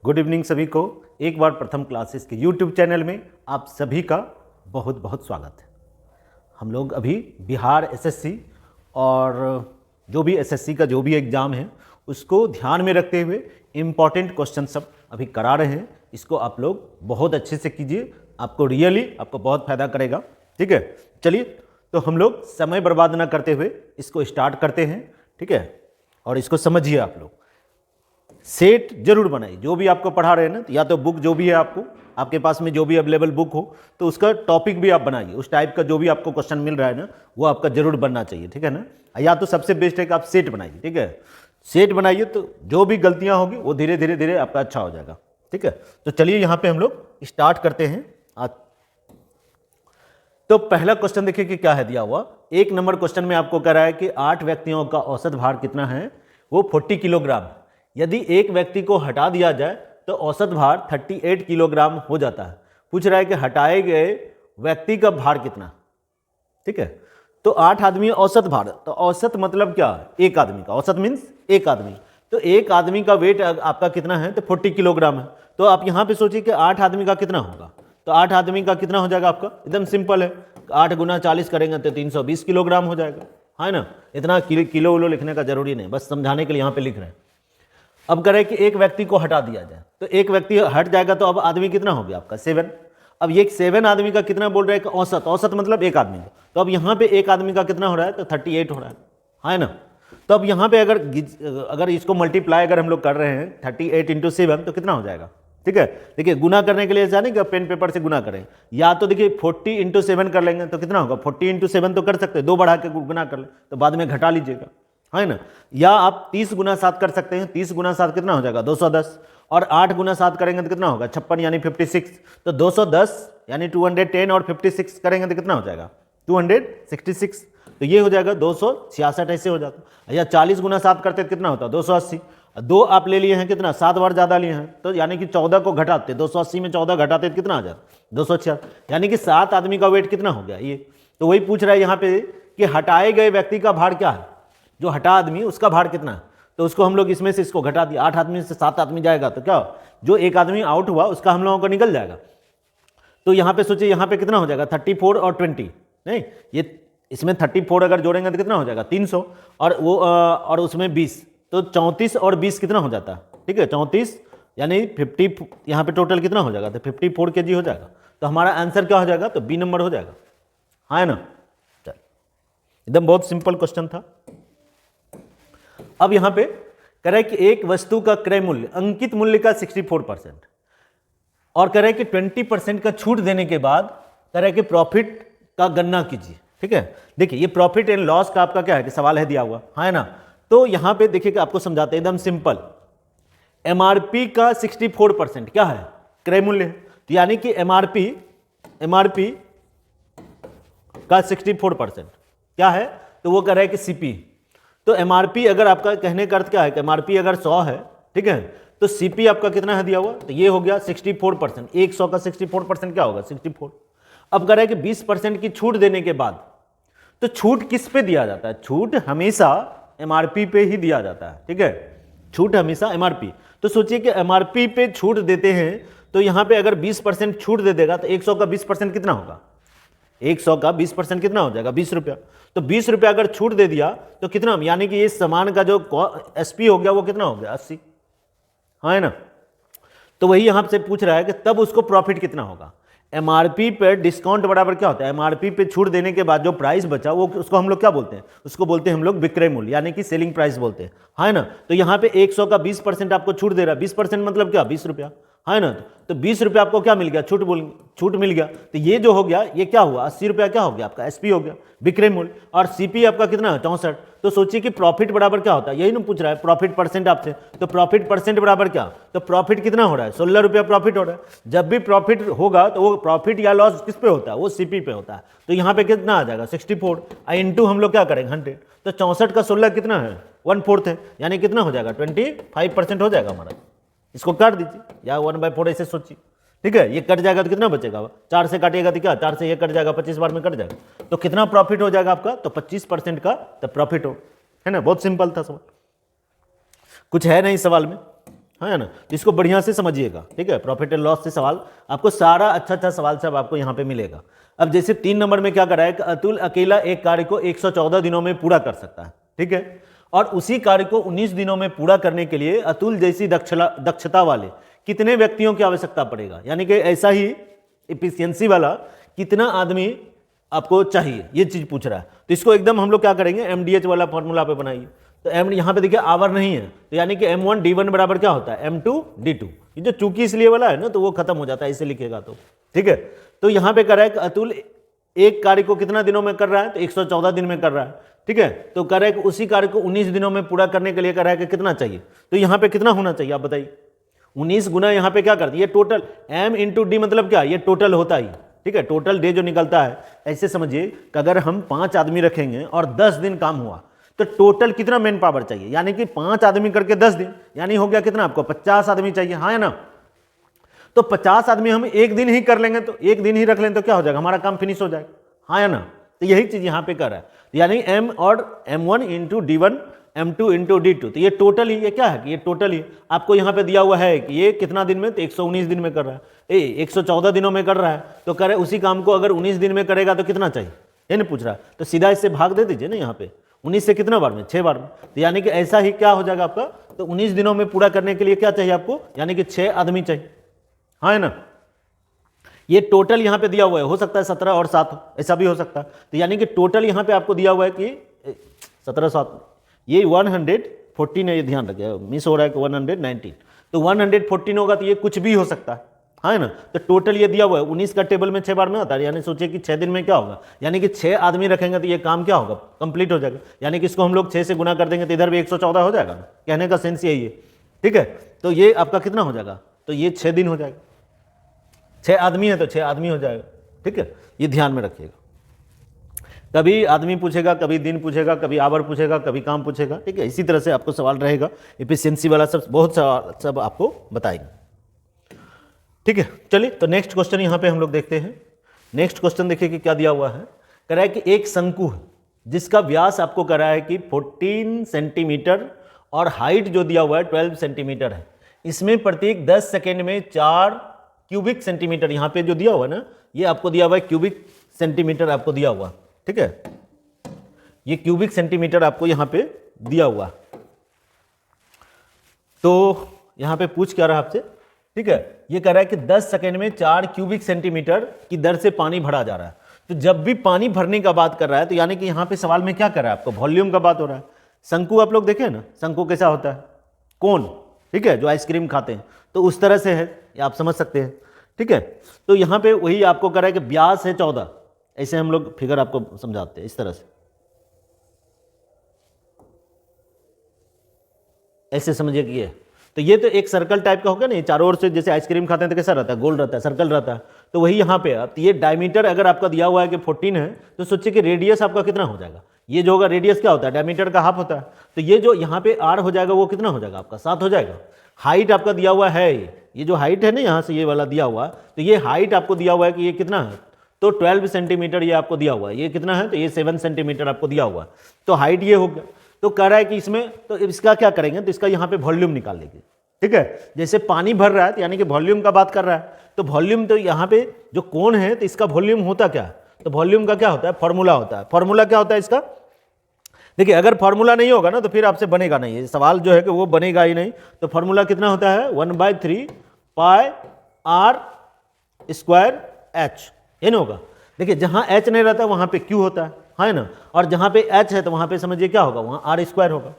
Good evening सभी को। एक बार प्रथम क्लासेस के यूट्यूब चैनल में आप सभी का बहुत बहुत स्वागत है। हम लोग अभी बिहार एसएससी और जो भी एसएससी का जो भी एग्ज़ाम है उसको ध्यान में रखते हुए इम्पॉर्टेंट क्वेश्चन सब अभी करा रहे हैं। इसको आप लोग बहुत अच्छे से कीजिए, आपको रियली आपको बहुत फ़ायदा करेगा। ठीक है, चलिए तो हम लोग समय बर्बाद ना करते हुए इसको स्टार्ट करते हैं। ठीक है, और इसको समझिए आप लोग। सेट जरूर बनाइए, जो भी आपको पढ़ा रहे हैं ना, या तो बुक जो भी है आपके पास में जो भी अवेलेबल बुक हो तो उसका टॉपिक भी आप बनाइए। उस टाइप का जो भी आपको क्वेश्चन मिल रहा है ना वो आपका जरूर बनना चाहिए। ठीक है ना, या तो सबसे बेस्ट है कि आप सेट बनाइए। ठीक है, सेट बनाइए तो जो भी गलतियां होगी वो धीरे धीरे धीरे आपका अच्छा हो जाएगा। ठीक है, तो चलिए यहाँ पे हम लोग स्टार्ट करते हैं आज। तो पहला क्वेश्चन देखिए कि क्या है दिया हुआ। 1 नंबर क्वेश्चन में आपको कह रहा है कि 8 व्यक्तियों का औसत भार कितना है, वो 40 किलोग्राम। यदि एक व्यक्ति को हटा दिया जाए तो औसत भार 38 किलोग्राम हो जाता है। पूछ रहा है कि हटाए गए व्यक्ति का भार कितना। ठीक है, तो 8 आदमी औसत भार, तो औसत मतलब क्या है, एक आदमी का। औसत मीन्स एक आदमी, तो एक आदमी का वेट आपका कितना है तो 40 किलोग्राम है। तो आप यहाँ पे सोचिए कि 8 आदमी का कितना होगा, तो 8 आदमी का कितना हो जाएगा आपका, एकदम सिंपल है। 8 गुना 40 करेंगे तो 320 किलोग्राम हो जाएगा, है ना। इतना किलो उलो लिखने का जरूरी नहीं, बस समझाने के लिए यहाँ पे लिख रहे हैं। अब करें कि एक व्यक्ति को हटा दिया जाए, तो एक व्यक्ति हट जाएगा तो अब आदमी कितना हो गया आपका 7। अब ये 7 आदमी का कितना बोल रहे हैं, औसत। औसत मतलब एक आदमी का, तो अब यहाँ पे एक आदमी का कितना हो रहा है तो 38 हो रहा है ना। तो अब यहाँ पे अगर इसको मल्टीप्लाई अगर हम लोग कर रहे हैं 38 × 7 तो कितना हो जाएगा। ठीक है, देखिए गुना करने के लिए जाने कि पेन पेपर से गुना करें, या तो देखिए 40 × 7 कर लेंगे तो कितना होगा, 40 × 7 तो कर सकते हैं, 2 बढ़ा के गुना कर ले तो बाद में घटा लीजिएगा, है ना। या आप 30 गुना 7 कर सकते हैं, 30 गुना 7 कितना हो जाएगा 210, और 8 गुना 7 करेंगे तो कितना होगा 56 यानी 56। तो 210 यानी 210 और 56 करेंगे तो कितना हो जाएगा 266। तो ये हो जाएगा 266, ऐसे हो जाता। या 40 गुना 7 करते तो कितना होता 280। 2 आप ले लिए हैं कितना, 7 बार ज़्यादा लिए हैं, तो यानी कि 14 को घटाते, 280 में 14 घटाते तो कितना आ जाता 266, यानी कि 7 आदमी का वेट कितना हो गया ये। तो वही पूछ रहा है यहाँ पे कि हटाए गए व्यक्ति का भार क्या है, जो हटा आदमी उसका भार कितना है। तो उसको हम लोग इसमें से इसको घटा दिया, 8 आदमी से 7 आदमी जाएगा तो क्या, जो एक आदमी आउट हुआ उसका हम लोगों को निकल जाएगा। तो यहाँ पे सोचिए, यहाँ पे कितना हो जाएगा 34 और 20, नहीं ये इसमें 34 अगर जोड़ेंगे तो कितना हो जाएगा 300, और वो और उसमें 20, तो 34 और 20 कितना हो जाता है। ठीक है, 34 यानी 50, यहाँ पे टोटल कितना हो जाएगा तो 54 kg हो जाएगा। तो हमारा आंसर क्या हो जाएगा तो बी नंबर हो जाएगा, है ना। चल, एकदम बहुत सिंपल क्वेश्चन था। अब यहाँ पे कह रहे कि एक वस्तु का क्रय मूल्य अंकित मूल्य का 64%, और कह रहे कि 20% का छूट देने के बाद कह रहे कि प्रॉफिट का गणना कीजिए। ठीक है, देखिए ये प्रॉफिट एंड लॉस का आपका क्या है कि सवाल है दिया हुआ, है ना। तो यहाँ पे देखिए कि आपको समझाते हैं एकदम सिंपल। एमआरपी का 64% क्या है, क्रय मूल्य है, तो यानी कि एमआरपी का 64% क्या है, तो वो कह रहे हैं कि सीपी। तो एमआरपी अगर आपका कहने का अर्थ क्या है कि एमआरपी अगर 100 है, ठीक है, तो सीपी आपका कितना है दिया हुआ, तो ये हो गया 64%। 100 का 64% क्या होगा 64। अब कह रहे हैं कि 20% की छूट देने के बाद, तो छूट किस पे दिया जाता है, छूट हमेशा एमआरपी पे ही दिया जाता है। ठीक है, छूट हमेशा एमआरपी। तो सोचिए कि एमआरपी पे छूट देते हैं, तो यहाँ पे अगर 20% छूट दे देगा तो 100 का 20% कितना होगा, 100 का 20% कितना हो जाएगा 20 रुपया। तो 20 रुपया अगर छूट दे दिया तो कितना, यानी कि ये सामान का जो एसपी हो गया वो कितना हो गया 80, है ना। तो वही यहां से पूछ रहा है कि तब उसको प्रॉफिट कितना होगा। एमआरपी पे डिस्काउंट बराबर क्या होता है, एमआरपी पे छूट देने के बाद जो प्राइस बचा वो उसको हम लोग क्या बोलते हैं, उसको बोलते हैं हम लोग विक्रय मूल्य, यानी कि सेलिंग प्राइस बोलते हैं, है ना। तो यहाँ पे 100 का 20% आपको छूट दे रहा है, 20% मतलब क्या 20 रुपया, है ना। तो 20 रुपया आपको क्या मिल गया, छूट मिल गया। तो ये जो हो गया ये क्या हुआ 80 रुपया क्या हो गया आपका एसपी हो गया, विक्रय मूल्य, और सीपी आपका कितना है 64। तो सोचिए कि प्रॉफिट बराबर क्या होता है, यही ना पूछ रहा है प्रॉफिट परसेंट आपसे। तो प्रॉफिट परसेंट बराबर क्या, तो प्रॉफिट कितना हो रहा है 16 रुपया प्रॉफिट हो रहा है। जब भी प्रॉफिट होगा तो वो प्रॉफिट या लॉस किस पे होता है, वो सीपी पे होता है। तो यहाँ पे कितना आ जाएगा 64 इंटू हम लोग क्या करेंगे 100। तो 64 का 16 कितना है 1/4 है, यानी कितना हो जाएगा 25% हो जाएगा हमारा। इसको काट दीजिए या 1/4 ऐसे सोचिए। ठीक है, ये कट जाएगा तो कितना बचेगा, 4 से काटिएगा तो क्या 4 से ये कट जाएगा, 25 बार में कट जाएगा, तो कितना प्रॉफिट हो जाएगा आपका, तो 25% का तो प्रॉफिट हो, है ना। बहुत सिंपल था सवाल, कुछ है नहीं सवाल में। है ना। तो इसको बढ़िया से समझिएगा, ठीक है। प्रॉफिट एंड लॉस से सवाल आपको सारा अच्छा सवाल सब आपको यहाँ पे मिलेगा। अब जैसे 3 नंबर में क्या करा है कि अतुल अकेला एक कार्य को 114 दिनों में पूरा कर सकता है, ठीक है। और उसी कार्य को 19 दिनों में पूरा करने के लिए अतुल जैसी दक्षता वाले कितने व्यक्तियों की आवश्यकता पड़ेगा, यानी कि ऐसा ही इफिशियंसी वाला कितना आदमी आपको चाहिए, ये चीज पूछ रहा है। तो इसको एकदम हम लोग क्या करेंगे, MDH वाला फॉर्मूला पे बनाइए। तो एम यहाँ पे देखिए आवर नहीं है, तो यानी कि M1 D1 बराबर क्या होता है, M2 D2। ये जो चूंकि इसलिए वाला है ना, तो वो खत्म हो जाता है इसे लिखेगा तो, ठीक है। तो यहाँ पे कर रहा है कि अतुल एक कार्य को कितना दिनों में कर रहा है, तो 114 दिन में कर रहा है, ठीक है। तो कर रहा है कि उसी कार्य को 19 दिनों में पूरा करने के लिए कर रहा है कि कितना चाहिए, तो यहाँ पे कितना होना चाहिए आप बताइए। 19 गुना यहाँ पे क्या करती है, ये टोटल M इंटू डी मतलब क्या, ये टोटल होता ही, ठीक है। टोटल डे जो निकलता है, ऐसे समझिए कि अगर हम 5 आदमी रखेंगे और 10 दिन काम हुआ तो टोटल कितना मैन पावर चाहिए, यानी कि 5 आदमी करके 10 दिन, यानी हो गया कितना आपको 50 आदमी चाहिए, हाँ है ना। तो 50 आदमी हम एक दिन ही कर लेंगे, तो एक दिन ही रख लेंगे तो क्या हो जाएगा, हमारा काम फिनिश हो जाएगा, हाँ है ना। तो यही चीज यहाँ पे कर रहा है, यानी M और M1 into D1 M2 into D2। तो ये टोटल ही, ये क्या है कि ये टोटल ही आपको यहाँ पे दिया हुआ है कि ये कितना दिन में, तो 119 दिन में कर रहा है, 114 दिनों में कर रहा है। तो करे उसी काम को अगर 19 दिन में करेगा तो कितना चाहिए, ये नहीं पूछ रहा है। तो सीधा इससे भाग दे दीजिए ना, यहाँ पे 19 से कितना बार में, 6 बार में। तो यानी कि ऐसा ही क्या हो जाएगा आपका, तो 19 दिनों में पूरा करने के लिए क्या चाहिए आपको, यानी कि 6 आदमी चाहिए, हाँ है ना। ये टोटल यहाँ पे दिया हुआ है, हो सकता है 17 और 7 ऐसा भी हो सकता है। तो यानी कि टोटल यहाँ पे आपको दिया हुआ है कि 17 7, ये 114 है, ये ध्यान रखिए, मिस हो रहा है कि 119। तो 114 होगा तो ये कुछ भी हो सकता है, हाँ है ना। तो टोटल ये दिया हुआ है 19 का टेबल में 6 बार में आता है, यानी सोचिए कि 6 दिन में क्या होगा, यानी कि 6 आदमी रखेंगे तो ये काम क्या होगा, कंप्लीट हो जाएगा। यानी कि इसको हम लोग 6 से गुना कर देंगे तो इधर भी 114 हो जाएगा, कहने का सेंस यही है, ठीक है। तो ये आपका कितना हो जाएगा, तो ये 6 दिन हो जाएगा, 6 आदमी है तो 6 आदमी हो जाएगा, ठीक है। ये ध्यान में रखिएगा, कभी आदमी पूछेगा, कभी दिन पूछेगा, कभी आवर पूछेगा, कभी काम पूछेगा, ठीक है। इसी तरह से आपको सवाल रहेगा, एफिशिएंसी वाला सब बहुत सवाल सब आपको बताएंगे, ठीक है। चलिए तो नेक्स्ट क्वेश्चन यहाँ पे हम लोग देखते हैं। नेक्स्ट क्वेश्चन देखिए कि क्या दिया हुआ है, कह रहा है कि एक शंकु है जिसका व्यास आपको कह रहा है कि 14 सेंटीमीटर और हाइट जो दिया हुआ है 12 सेंटीमीटर है। इसमें प्रत्येक 10 सेकेंड में 4 क्यूबिक सेंटीमीटर, यहाँ पे जो दिया हुआ है ना, ये आपको दिया हुआ है क्यूबिक सेंटीमीटर आपको दिया हुआ, ठीक है। ये क्यूबिक सेंटीमीटर आपको यहाँ पे दिया हुआ। तो यहाँ पे पूछ क्या रहा आपसे, ठीक है। ये कह रहा है कि 10 सेकेंड में 4 क्यूबिक सेंटीमीटर की दर से पानी भरा जा रहा है। तो जब भी पानी भरने का बात कर रहा है, तो यानी कि यहाँ पे सवाल में क्या कर रहा है, आपको वॉल्यूम का बात हो रहा है। शंकु आप लोग देखे ना, शंकु कैसा होता है, कोन, ठीक है, जो आइसक्रीम खाते हैं, तो उस तरह से है, आप समझ सकते हैं, ठीक है। तो यहाँ पे वही आपको कह रहा है कि व्यास है 14, ऐसे हम लोग फिगर आपको समझाते हैं इस तरह से, ऐसे समझिए कि ये, तो ये तो एक सर्कल टाइप का होगा ना, चारों ओर से जैसे आइसक्रीम खाते हैं तो कैसा रहता है, गोल रहता है, सर्कल रहता है। तो वही यहाँ पे आप, ये डायमीटर अगर आपका दिया हुआ है कि 14 है, तो सोचिए कि रेडियस आपका कितना हो जाएगा, ये जो होगा रेडियस क्या होता है, डायमीटर का हाफ होता है। तो ये जो यहाँ पे आर हो जाएगा वो कितना हो जाएगा आपका, 7 हो जाएगा। हाइट आपका दिया हुआ है, ये जो हाइट है ना यहाँ से ये वाला दिया हुआ, तो ये हाइट आपको दिया हुआ है कि ये कितना है, तो 12 सेंटीमीटर ये आपको दिया हुआ है। ये कितना है, तो ये 7 सेंटीमीटर आपको दिया हुआ है। तो हाइट ये हो गया। तो कह रहा है कि इसमें, तो इसका क्या करेंगे, तो इसका यहाँ पे वॉल्यूम निकाल लेंगे, ठीक है। जैसे पानी भर रहा है तो यानी कि वॉल्यूम का बात कर रहा है, तो वॉल्यूम, तो यहाँ पे जो कोन है तो इसका वॉल्यूम होता क्या है, तो वॉल्यूम का क्या होता है, फॉर्मूला होता है। फॉर्मूला क्या होता है इसका, देखिए अगर फॉर्मूला नहीं होगा ना तो फिर आपसे बनेगा नहीं, ये सवाल जो है कि वो बनेगा ही नहीं। तो फॉर्मूला कितना होता है, 1/3 पाई आर स्क्वायर एच, ये नहीं होगा। देखिए जहाँ एच नहीं रहता वहाँ पे क्यू होता है ना, और जहाँ पे एच है तो वहाँ पे समझिए क्या होगा, वहाँ आर स्क्वायर होगा।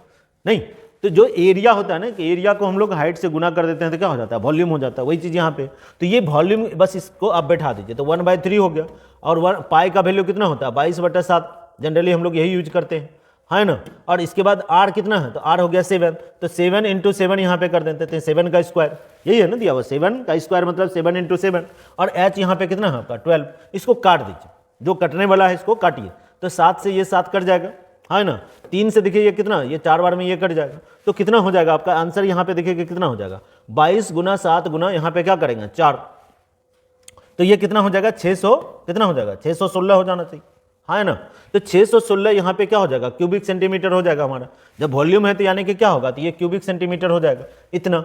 नहीं तो जो एरिया होता है ना, कि एरिया को हम लोग हाइट से गुना कर देते हैं तो क्या हो जाता है, वॉल्यूम हो जाता है। वही चीज़ यहाँ पे, तो ये वॉल्यूम बस इसको आप बैठा दीजिए, तो 1/3 हो गया। और पाई का वैल्यू कितना होता है, 22/7, जनरली हम लोग यही यूज करते हैं, है ना। और इसके बाद आर कितना है, तो आर हो गया 7, तो 7 × 7 यहाँ पे कर देते थे, 7 का स्क्वायर, यही है ना दिया हुआ, 7 का स्क्वायर मतलब 7 × 7। और एच यहाँ पे कितना है आपका 12, इसको काट दीजिए, जो कटने वाला है इसको काटिए, तो 7 से ये 7 कट जाएगा, है ना। 3 से देखिए ये कितना, ये 4 बार में ये कट जाएगा, तो कितना हो जाएगा आपका आंसर यहाँ पे देखिए कितना हो जाएगा, 22 × 7 गुना यहाँ पे क्या करेंगे 4, तो ये कितना हो जाएगा 600, कितना हो जाएगा 616 हो जाना चाहिए, है ना। तो 616 यहाँ पे क्या हो जाएगा, क्यूबिक सेंटीमीटर हो जाएगा हमारा। जब वॉल्यूम है तो यानी कि क्या होगा, तो ये क्यूबिक सेंटीमीटर हो जाएगा इतना।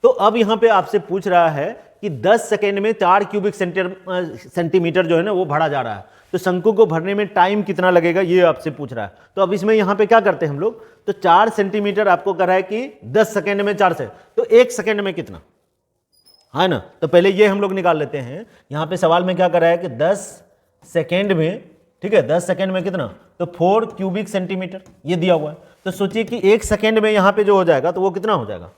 तो अब यहाँ पे आपसे पूछ रहा है कि 10 सेकेंड में 4 क्यूबिक सेंटीमीटर जो है ना वो भरा जा रहा है, तो शंकु को भरने में टाइम कितना लगेगा ये आपसे पूछ रहा है। तो अब इसमें यहाँ पे क्या करते हैं हम लोग, तो 4 सेंटीमीटर आपको कह रहा है कि 10 सेकेंड में 4 से, तो 1 सेकेंड में कितना है ना। तो पहले ये हम लोग निकाल लेते हैं। यहाँ पे सवाल में क्या कर रहा है कि 10 सेकेंड में, ठीक है, 10 सेकेंड में कितना, तो 4 क्यूबिक सेंटीमीटर ये दिया हुआ है। तो सोचिए कि 1 सेकेंड में यहाँ पे जो हो जाएगा तो वो कितना हो जाएगा,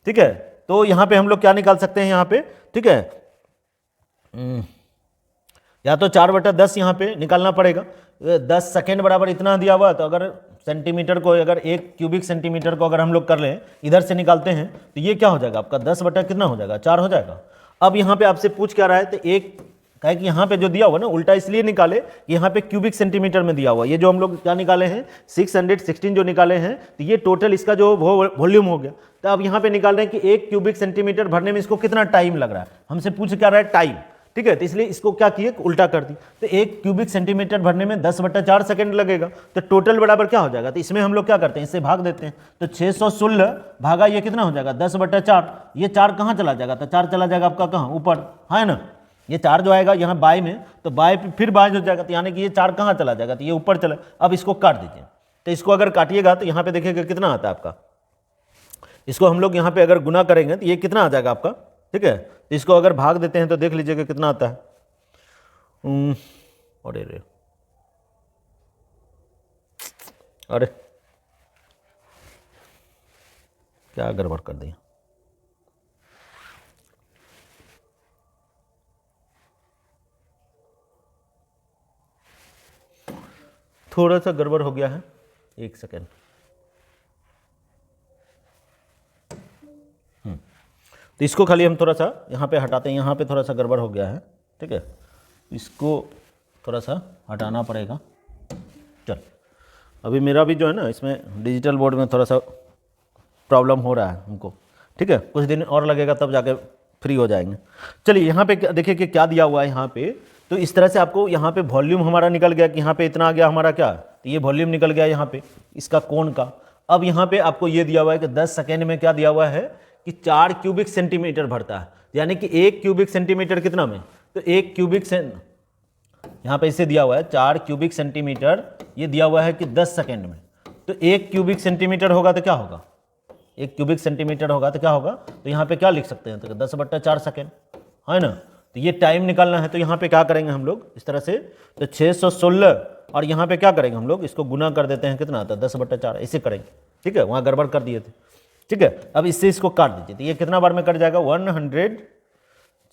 ठीक है। तो यहाँ पे हम लोग क्या निकाल सकते हैं यहाँ पे, ठीक है, या तो 4/10 यहाँ पे निकालना पड़ेगा। 10 सेकेंड बराबर इतना दिया हुआ, तो अगर सेंटीमीटर को, अगर 1 क्यूबिक सेंटीमीटर को अगर हम लोग कर लें, इधर से निकालते हैं, तो ये क्या हो जाएगा आपका 10 कितना हो जाएगा, 4 हो जाएगा। अब यहाँ पे आपसे पूछ क्या रहा है, तो एक कहे कि यहाँ पे जो दिया हुआ ना उल्टा इसलिए निकाले कि यहाँ पे क्यूबिक सेंटीमीटर में दिया हुआ, ये जो हम लोग क्या निकाले हैं 616 जो निकाले हैं, तो ये टोटल इसका जो वॉल्यूम हो गया। तो अब यहाँ पे निकाल रहे हैं कि 1 क्यूबिक सेंटीमीटर भरने में इसको कितना टाइम लग रहा है, हमसे पूछ क्या रहा है टाइम, ठीक है। तो इसलिए इसको क्या किए, उल्टा कर दी। तो 1 क्यूबिक सेंटीमीटर भरने में 10/4 सेकंड लगेगा, तो टोटल बराबर क्या हो जाएगा, तो इसमें हम लोग क्या करते हैं, इससे भाग देते हैं। तो 616 भागा ये कितना हो जाएगा 10/4, ये 4 कहाँ चला जाएगा, तो 4 चला जाएगा आपका कहाँ ऊपर, है ना। ये 4 जो आएगा यहाँ बाय में, तो बाय फिर बाय हो जाएगा, तो यानी कि ये 4 कहाँ चला जाएगा, तो ये ऊपर चला। अब इसको काट दीजिए, तो इसको अगर काटिएगा तो यहाँ पे देखिएगा कितना आता है आपका, इसको हम लोग यहाँ पे अगर गुना करेंगे तो ये कितना आ जाएगा आपका, ठीक है। तो इसको अगर भाग देते हैं तो देख लीजिएगा कितना आता है। अरे अरे क्या गड़बड़ कर दिया, थोड़ा सा गड़बड़ हो गया है, 1 सेकेंड। तो इसको खाली हम थोड़ा सा यहाँ पे हटाते हैं, यहाँ पे थोड़ा सा गड़बड़ हो गया है, ठीक है, इसको थोड़ा सा हटाना पड़ेगा। चल, अभी मेरा भी जो है ना इसमें डिजिटल बोर्ड में थोड़ा सा प्रॉब्लम हो रहा है हमको, ठीक है, कुछ दिन और लगेगा तब जाके फ्री हो जाएंगे। चलिए यहाँ पे देखिए कि क्या दिया हुआ है यहाँ पे। तो इस तरह से आपको यहाँ पे वॉल्यूम हमारा निकल गया कि यहाँ पे इतना आ गया हमारा क्या, तो ये वॉल्यूम निकल गया यहाँ पे इसका कोण का। अब यहाँ पे आपको ये दिया हुआ है कि 10 सेकेंड में क्या दिया हुआ है कि 4 क्यूबिक सेंटीमीटर भरता है, यानी कि 1 क्यूबिक सेंटीमीटर कितना में, तो 1 क्यूबिक यहाँ पे इसे दिया हुआ है 4 क्यूबिक सेंटीमीटर, ये दिया हुआ है कि 10 सेकेंड में। तो 1 क्यूबिक सेंटीमीटर होगा तो क्या होगा, 1 क्यूबिक सेंटीमीटर होगा तो क्या होगा, तो यहाँ पे क्या लिख सकते हैं, तो 10/4 सेकेंड, है ना। तो ये टाइम निकालना है, तो यहाँ पे क्या करेंगे हम लोग इस तरह से, तो 616 और यहाँ पे क्या करेंगे हम लोग, इसको गुना कर देते हैं, कितना आता है 10/4, ऐसे करेंगे, ठीक है, वहाँ गड़बड़ कर दिए थे, ठीक है। अब इससे इसको काट दीजिए, तो ये कितना बार में कट जाएगा 100,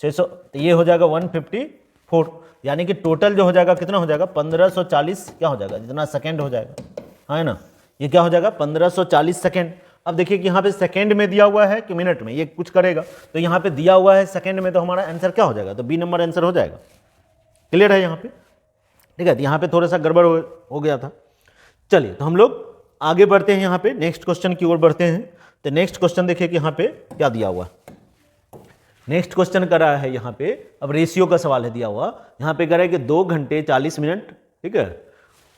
600, तो ये हो जाएगा 154, यानी कि टोटल जो हो जाएगा कितना हो जाएगा 1540 क्या हो जाएगा, जितना सेकेंड हो जाएगा, है ना। ये क्या हो जाएगा 1540 सेकेंड। अब देखिए कि यहाँ पे सेकेंड में दिया हुआ है कि मिनट में, ये कुछ करेगा, तो यहाँ पे दिया हुआ है सेकेंड में, तो हमारा आंसर क्या हो जाएगा, तो बी नंबर आंसर हो जाएगा। क्लियर है यहाँ पे, ठीक है। तो यहाँ पे थोड़ा सा गड़बड़ हो गया था। चलिए, तो हम लोग आगे बढ़ते हैं, यहाँ पे नेक्स्ट क्वेश्चन की ओर बढ़ते हैं। तो नेक्स्ट क्वेश्चन देखिए कि यहाँ पे क्या दिया हुआ है। नेक्स्ट क्वेश्चन कर रहा है यहाँ पे, अब रेशियो का सवाल है दिया हुआ, यहाँ पे कह रहा है कि 2 घंटे 40 मिनट, ठीक है,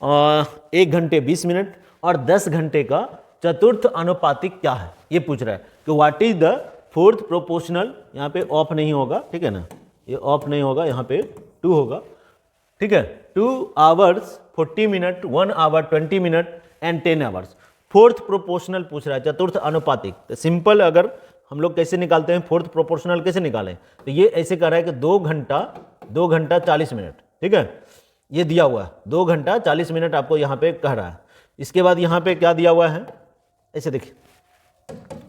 और 1 घंटे 20 मिनट और 10 घंटे का चतुर्थ अनुपातिक क्या है, ये पूछ रहा है कि what is the fourth proportional. यहाँ पे ऑफ नहीं होगा, ठीक है ना, ये ऑफ नहीं होगा, यहाँ पे 2 होगा, ठीक है। 2 hours 40 minute, 1 hour 20 minute and 10 hours. Fourth proportional पूछ रहा है, चतुर्थ अनुपातिक। तो सिंपल अगर हम लोग कैसे निकालते हैं फोर्थ प्रोपोर्शनल, कैसे निकालें, तो ये ऐसे कर रहा है कि 2 घंटा 40 मिनट, ठीक है, ये दिया हुआ है 2 घंटा 40 मिनट आपको यहाँ पे कह रहा है। इसके बाद यहाँ पे क्या दिया हुआ है, ऐसे देखिए,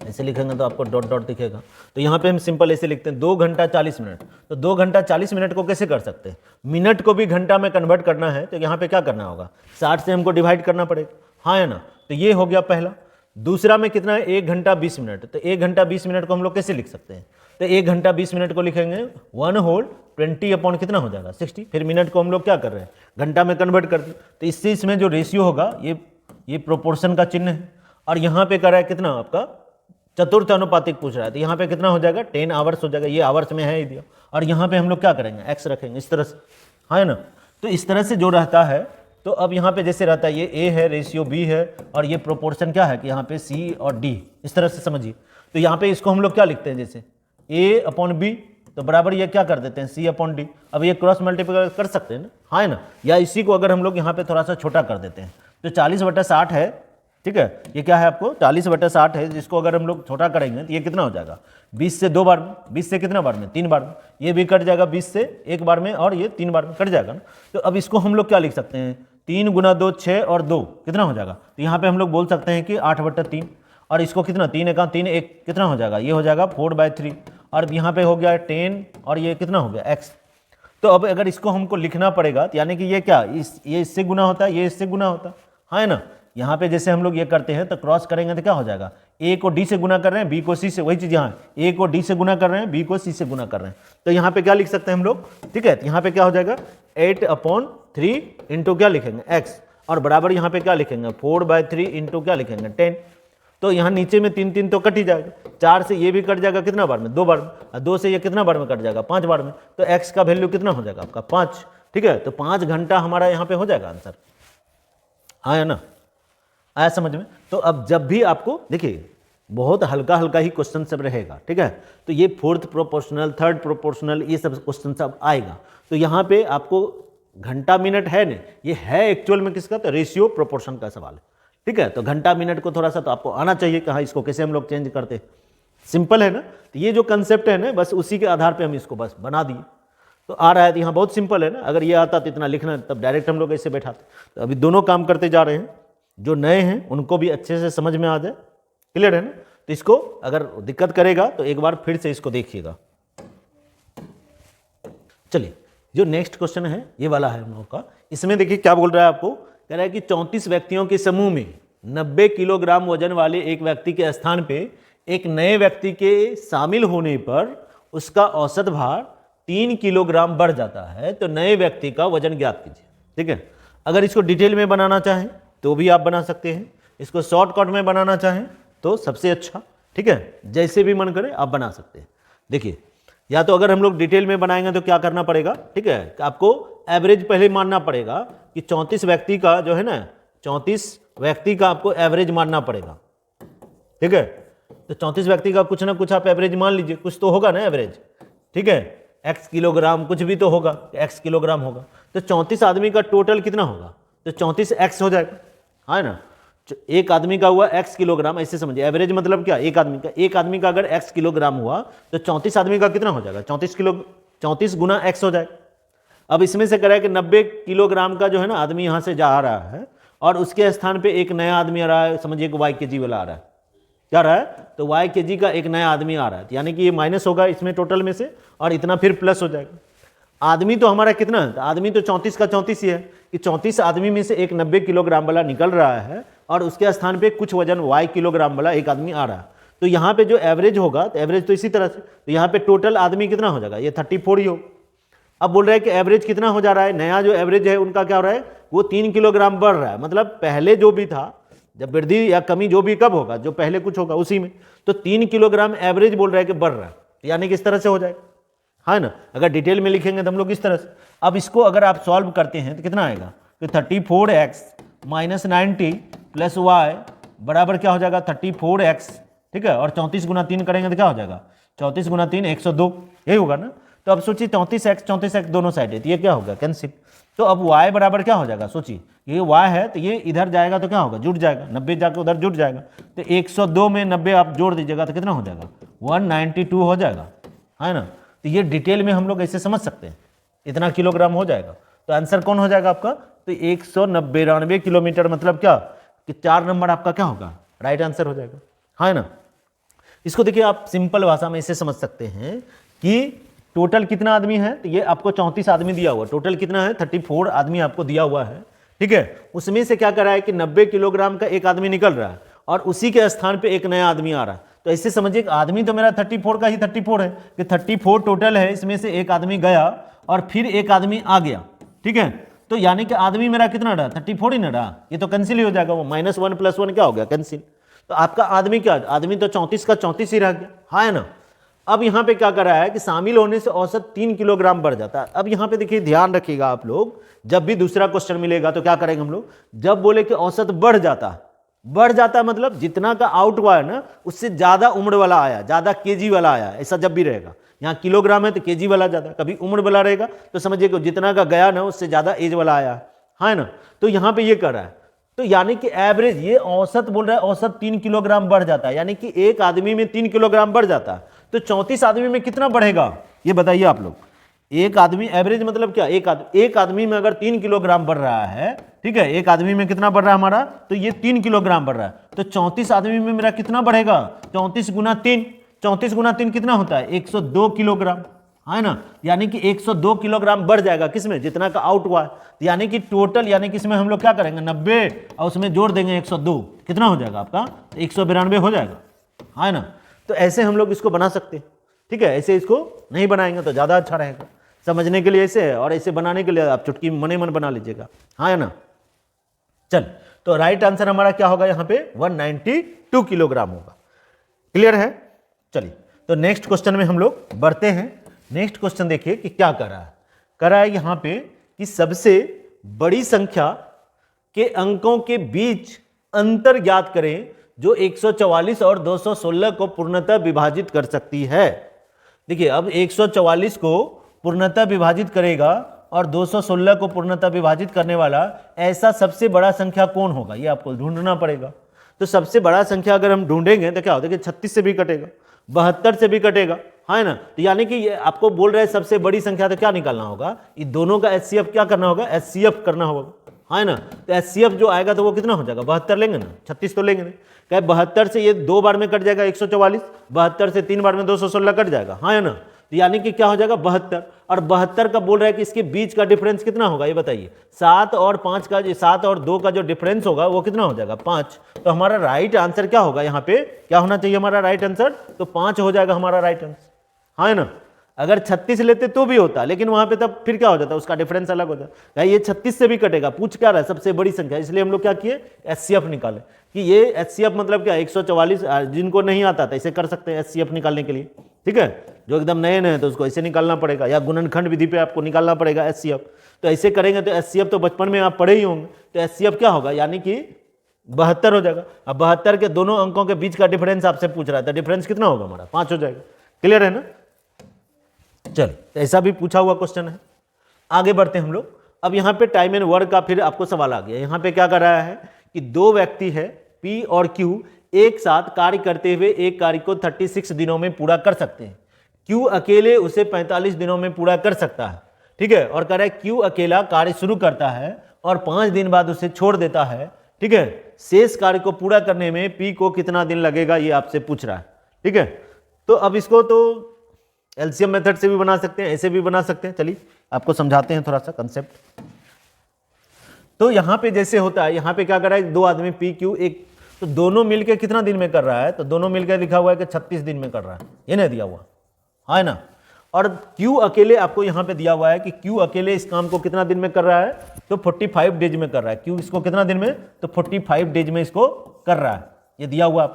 ऐसे लिखेंगे तो आपको डॉट डॉट दिखेगा। तो यहाँ पे हम सिंपल ऐसे लिखते हैं 2 घंटा 40 मिनट। तो 2 घंटा 40 मिनट को कैसे कर सकते हैं, मिनट को भी घंटा में कन्वर्ट करना है, तो यहाँ पे क्या करना होगा, 60 से हमको डिवाइड करना पड़ेगा, हाँ है ना। तो ये हो गया पहला। दूसरा में कितना है 1 घंटा 20 मिनट। तो 1 घंटा 20 मिनट को हम लोग कैसे लिख सकते हैं, तो 1 घंटा 20 मिनट को लिखेंगे 1 होल 20 अपॉन कितना हो जाएगा 60। फिर मिनट को हम लोग क्या कर रहे हैं, घंटा में कन्वर्ट कर दिए। तो इससे इसमें जो रेशियो होगा ये प्रोपोर्शन का चिन्ह है। और यहाँ पे कर रहा है कितना आपका चतुर्थ अनुपातिक पूछ रहा है, तो यहाँ पे कितना हो जाएगा 10 आवर्स हो जाएगा, ये आवर्स में है ही दिया। और यहाँ पे हम लोग क्या करेंगे, एक्स रखेंगे इस तरह से, है ना। तो इस तरह से जो रहता है, तो अब यहाँ पे जैसे रहता है ये ए है, रेशियो बी है, और ये प्रोपोर्शन क्या है कि यहाँ पे सी और डी, इस तरह से समझिए। तो यहाँ पे इसको हम लोग क्या लिखते हैं, जैसे A/B, तो बराबर ये क्या कर देते हैं C/D। अब ये क्रॉस मल्टीप्लाई कर सकते हैं ना, हाँ है ना, या इसी को अगर हम लोग यहाँ पे थोड़ा सा छोटा कर देते हैं तो 40/60 है, ठीक है, ये क्या है आपको 40/60 है, जिसको अगर हम लोग छोटा करेंगे तो ये कितना हो जाएगा 20 से 2 बार में, 20 से कितना बार में 3 बार में, ये भी कट जाएगा 20 से 1 बार में और ये 3 बार में कट जाएगा ना। तो अब इसको हम लोग क्या लिख सकते हैं 3 × 2 6 और 2 कितना हो जाएगा, तो यहाँ पे हम लोग बोल सकते हैं कि 8/3 और इसको कितना 3 × 3 1 कितना हो जाएगा, ये हो जाएगा 4/3 और यहाँ पे हो गया 10 और ये कितना हो गया x। तो अब अगर इसको हमको लिखना पड़ेगा तो यानी कि ये क्या ये इससे गुना होता है, ये इससे गुना होता है, हाँ है ना। यहाँ पे जैसे हम लोग ये करते हैं तो क्रॉस करेंगे तो क्या हो जाएगा, a को d से गुना कर रहे हैं, b को c से, वही चीज़ यहाँ a को d से गुना कर रहे हैं, b को c से गुना कर रहे हैं, तो यहाँ पे क्या लिख सकते हैं हम लोग, ठीक है, यहाँ पे क्या हो जाएगा 8/3 इंटू क्या लिखेंगे x और बराबर यहाँ पे क्या लिखेंगे 4/3 इंटू क्या लिखेंगे 10। तो यहाँ नीचे में 3 3 तो कट ही जाएगा, 4 से ये भी कट जाएगा कितना बार में 2 बार में, और 2 से ये कितना बार में कट जाएगा 5 बार में, तो x का वैल्यू कितना हो जाएगा आपका 5, ठीक है। तो 5 घंटा हमारा यहाँ पे हो जाएगा आंसर, आया ना, आया समझ में। तो अब जब भी आपको देखिए बहुत हल्का हल्का ही क्वेश्चन सब रहेगा, ठीक है, तो ये 4th प्रोपोर्शनल 3rd प्रोपोर्शनल ये सब क्वेश्चन सब आएगा। तो यहाँ पे आपको घंटा मिनट है नहीं, ये है एक्चुअल में किसका, तो रेशियो प्रोपोर्शन का सवाल है, ठीक है। तो घंटा मिनट को थोड़ा सा तो आपको आना चाहिए कि हाँ इसको कैसे हम लोग चेंज करते हैं, सिंपल है ना। तो ये जो कंसेप्ट है ना बस उसी के आधार पे हम इसको बस बना दिए, तो आ रहा है, तो यहाँ बहुत सिंपल है ना। अगर ये आता तो इतना लिखना तब डायरेक्ट हम लोग ऐसे बैठाते। तो अभी दोनों काम करते जा रहे हैं, जो नए हैं उनको भी अच्छे से समझ में आ जाए, क्लियर है ना। तो इसको अगर दिक्कत करेगा तो एक बार फिर से इसको देखिएगा। चलिए जो नेक्स्ट क्वेश्चन है ये वाला है हम लोगों का, इसमें देखिए क्या बोल रहा है आपको, कह रहा है कि 34 व्यक्तियों के समूह में 90 किलोग्राम वजन वाले एक व्यक्ति के स्थान पे एक नए व्यक्ति के शामिल होने पर उसका औसत भार 3 किलोग्राम बढ़ जाता है, तो नए व्यक्ति का वजन ज्ञात कीजिए, ठीक है। अगर इसको डिटेल में बनाना चाहें तो भी आप बना सकते हैं, इसको शॉर्टकट में बनाना चाहें तो सबसे अच्छा, ठीक है, जैसे भी मन करे आप बना सकते हैं। देखिए या तो अगर हम लोग डिटेल में बनाएंगे तो क्या करना पड़ेगा, ठीक है, आपको एवरेज पहले मानना पड़ेगा कि 34 व्यक्ति का जो है ना 34 व्यक्ति का आपको एवरेज मानना पड़ेगा, ठीक है। तो 34 व्यक्ति का कुछ ना कुछ आप एवरेज मान लीजिए, कुछ तो होगा ना एवरेज, ठीक है, x किलोग्राम कुछ भी तो होगा, x किलोग्राम होगा। तो 34 आदमी का टोटल कितना होगा, तो 34x हो जाएगा, है ना। एक आदमी का हुआ x किलोग्राम, ऐसे समझिए एवरेज मतलब क्या, एक आदमी का अगर x किलोग्राम हुआ तो 34 आदमी का कितना हो जाएगा 34 गुना x हो जाएगा। अब इसमें से कह रहा है कि 90 किलोग्राम का जो है ना आदमी यहाँ से जा रहा है और उसके स्थान पे एक नया आदमी आ रहा है, समझिए कि y kg वाला आ रहा है, क्या रहा है, तो y kg का एक नया आदमी आ रहा है, यानी कि ये माइनस होगा इसमें टोटल में से और इतना फिर प्लस हो जाएगा। आदमी तो हमारा कितना है, आदमी तो 34 का 34 ही है कि 34 आदमी में से एक 90 किलोग्राम वाला निकल रहा है और उसके स्थान पे कुछ वजन y किलोग्राम वाला एक आदमी आ रहा है। तो यहाँ पे जो एवरेज होगा, तो एवरेज तो इसी तरह से, तो यहाँ पे टोटल आदमी कितना हो जाएगा, ये 34 ही हो। अब बोल रहा है कि एवरेज कितना हो जा रहा है, नया जो एवरेज है उनका क्या हो रहा है, वो 3 किलोग्राम बढ़ रहा है, मतलब पहले जो भी था, जब वृद्धि या कमी जो भी कब होगा, जो पहले कुछ होगा उसी में, तो 3 किलोग्राम एवरेज बोल रहा है कि बढ़ रहा है, यानी कि इस तरह से हो जाएगा, है ना। अगर डिटेल में लिखेंगे तो हम लोग इस तरह से। अब इसको अगर आप सॉल्व करते हैं तो कितना आएगा, तो 34x माइनस 90 प्लस वाई बराबर क्या हो जाएगा 34x, ठीक है, और 34 गुना 3 करेंगे तो क्या हो जाएगा 34 गुना 3 102, यही होगा ना। तो अब सोचिए 34x दोनों साइड है, तो ये क्या होगा कैंसिल। तो अब y बराबर क्या हो जाएगा, सोचिए ये y है तो ये इधर जाएगा तो क्या होगा, जुट जाएगा, 90 जाके उधर जुट जाएगा, तो 102 में 90 आप जोड़ दीजिएगा तो कितना हो जाएगा 192 हो जाएगा, है ना। तो ये डिटेल में हम लोग ऐसे समझ सकते हैं, इतना किलोग्राम हो जाएगा। तो आंसर कौन हो जाएगा आपका, तो 192 किलोमीटर, मतलब क्या कि 4 नंबर आपका क्या होगा, राइट आंसर हो जाएगा, है ना। इसको देखिए आप सिंपल भाषा में ऐसे समझ सकते हैं कि टोटल कितना आदमी है, तो ये आपको 34 आदमी दिया हुआ, टोटल कितना है 34 आदमी आपको दिया हुआ है, ठीक है। उसमें से क्या कर रहा है कि 90 किलोग्राम का एक आदमी निकल रहा है और उसी के स्थान पे एक नया आदमी आ रहा है। तो ऐसे समझिए आदमी तो मेरा 34 का ही 34 है कि 34 टोटल है, इसमें से एक आदमी गया और फिर एक आदमी आ गया, ठीक है। तो यानी कि आदमी मेरा कितना रहा 34 ही ना रहा, ये तो कैंसिल ही हो जाएगा, वो -1 + 1 क्या हो गया कैंसिल। तो आपका आदमी क्या, आदमी तो 34 का 34 ही रह गया, हाँ है ना। अब यहाँ पे क्या कर रहा है कि शामिल होने से औसत 3 किलोग्राम बढ़ जाता है। अब यहाँ पे देखिए ध्यान रखिएगा आप लोग, जब भी दूसरा क्वेश्चन मिलेगा तो क्या करेंगे हम लोग, जब बोले कि औसत बढ़ जाता है बढ़ जाता है मतलब जितना का आउट हुआ है ना उससे ज्यादा उम्र वाला आया, ज्यादा केजी वाला आया, ऐसा जब भी रहेगा। यहाँ किलोग्राम है तो केजी वाला ज्यादा, कभी उम्र वाला रहेगा तो समझिए कि जितना का गया ना उससे ज्यादा एज वाला आया है ना। तो यहाँ पे ये कर रहा है, तो यानी कि एवरेज, ये औसत बोल रहा है, औसत 3 किलोग्राम बढ़ जाता है, यानी कि एक आदमी में 3 किलोग्राम बढ़ जाता है। तो 34 आदमी में कितना बढ़ेगा ये बताइए आप लोग। एक आदमी एवरेज मतलब क्या, एक आदमी में अगर 3 किलोग्राम बढ़ रहा है, ठीक है, एक आदमी में कितना बढ़ रहा है हमारा, तो ये 3 किलोग्राम बढ़ रहा है, तो 34 आदमी में मेरा कितना बढ़ेगा, 34 गुना 3, 34 गुना 3 कितना होता है 102 किलोग्राम, है ना। यानी कि 102 किलोग्राम बढ़ जाएगा किसमें, जितना का आउट हुआ है। यानी कि टोटल, यानी कि इसमें हम लोग क्या करेंगे 90 और उसमें जोड़ देंगे 102, कितना हो जाएगा आपका 192 हो जाएगा, है ना। तो ऐसे हम लोग इसको बना सकते हैं, ठीक है। ऐसे इसको नहीं बनाएंगे तो ज़्यादा अच्छा रहेगा समझने के लिए ऐसे है, और ऐसे बनाने के लिए आप चुटकी मने मन बना लीजिएगा, हाँ है ना। चल, तो राइट आंसर हमारा क्या होगा यहाँ पे 192 किलोग्राम होगा। क्लियर है। चलिए, तो नेक्स्ट क्वेश्चन में हम लोग बढ़ते हैं। नेक्स्ट क्वेश्चन देखिए कि क्या कर रहा है यहाँ पे कि सबसे बड़ी संख्या के अंकों के बीच अंतर ज्ञात करें जो 144 और 216 को पूर्णतः विभाजित कर सकती है। देखिए, अब 144 को पूर्णतः विभाजित करेगा और 216 को पूर्णतः विभाजित करने वाला ऐसा सबसे बड़ा संख्या कौन होगा, ये आपको ढूंढना पड़ेगा। तो सबसे बड़ा संख्या अगर हम ढूंढेंगे तो क्या होता है कि 36 से भी कटेगा, 72 से भी कटेगा, है ना। तो यानी कि ये आपको बोल रहे हैं सबसे बड़ी संख्या, तो क्या निकालना होगा, ये दोनों का HCF क्या करना होगा, HCF करना होगा, है ना। तो HCF जो आएगा तो वो कितना हो जाएगा, 72 लेंगे ना, 36 तो लेंगे नहीं। क्या 72 से ये 2 बार में कट जाएगा 144, 72 से 3 बार में 216 कट जाएगा, हाँ है ना। तो यानी कि क्या हो जाएगा 72, और 72 का बोल रहा है कि इसके बीच का डिफरेंस कितना होगा ये बताइए। 7 और 5 का, 7 और 2 का जो डिफरेंस होगा वो कितना हो जाएगा 5। तो हमारा राइट आंसर क्या होगा, यहाँ पे क्या होना चाहिए हमारा राइट आंसर, तो 5 हो जाएगा हमारा राइट आंसर, हाँ है ना। अगर 36 लेते तो भी होता, लेकिन वहां पे तब फिर क्या हो जाता, उसका डिफरेंस अलग हो जाता। ये 36 से भी कटेगा, पूछ क्या रहा है सबसे बड़ी संख्या, इसलिए हम लोग क्या किए HCF निकाले कि ये HCF मतलब क्या 144, जिनको नहीं आता था इसे कर सकते हैं HCF निकालने के लिए, ठीक है। जो एकदम नए नए तो उसको ऐसे निकालना पड़ेगा, या गुणनखंड विधि पे आपको निकालना पड़ेगा HCF। तो ऐसे करेंगे तो HCF तो बचपन में आप पढ़े ही होंगे, तो HCF क्या होगा, यानी कि 72 हो जाएगा। अब 72 के दोनों अंकों के बीच का डिफरेंस आपसे पूछ रहा था, डिफरेंस कितना होगा हमारा 5 हो जाएगा। क्लियर है ना। चल, ऐसा भी पूछा हुआ क्वेश्चन है। आगे बढ़ते हैं हम लोग। अब यहाँ पे टाइम एंड वर्क का फिर आपको सवाल आ गया। यहाँ पे क्या कर रहा है कि 2 व्यक्ति है P और Q एक साथ कार्य करते हुए एक कार्य को 36 दिनों में पूरा कर सकते हैं। Q अकेले उसे 45 दिनों में पूरा कर सकता है, ठीक है। और कह रहा है Q अकेला कार्य शुरू करता है और 5 दिन बाद उसे छोड़ देता है, ठीक है। शेष कार्य को पूरा करने में P को कितना दिन लगेगा ये आपसे पूछ रहा है, ठीक है। तो अब इसको तो एलसीएम मेथड से भी बना सकते हैं, ऐसे भी बना सकते हैं। चलिए आपको समझाते हैं थोड़ा सा कंसेप्ट। तो यहाँ पे जैसे होता है, यहाँ पे क्या कर रहा है 2 आदमी P Q एक, तो दोनों मिलकर कितना दिन में कर रहा है, तो दोनों मिलकर लिखा हुआ है कि 36 दिन में कर रहा है, ये नहीं दिया हुआ, है ना। और Q अकेले आपको यहाँ पे दिया हुआ है कि Q अकेले इस काम को कितना दिन में कर रहा है, तो 45 डेज में कर रहा है। Q इसको कितना दिन में, तो 45 डेज में इसको कर रहा है, ये दिया हुआ।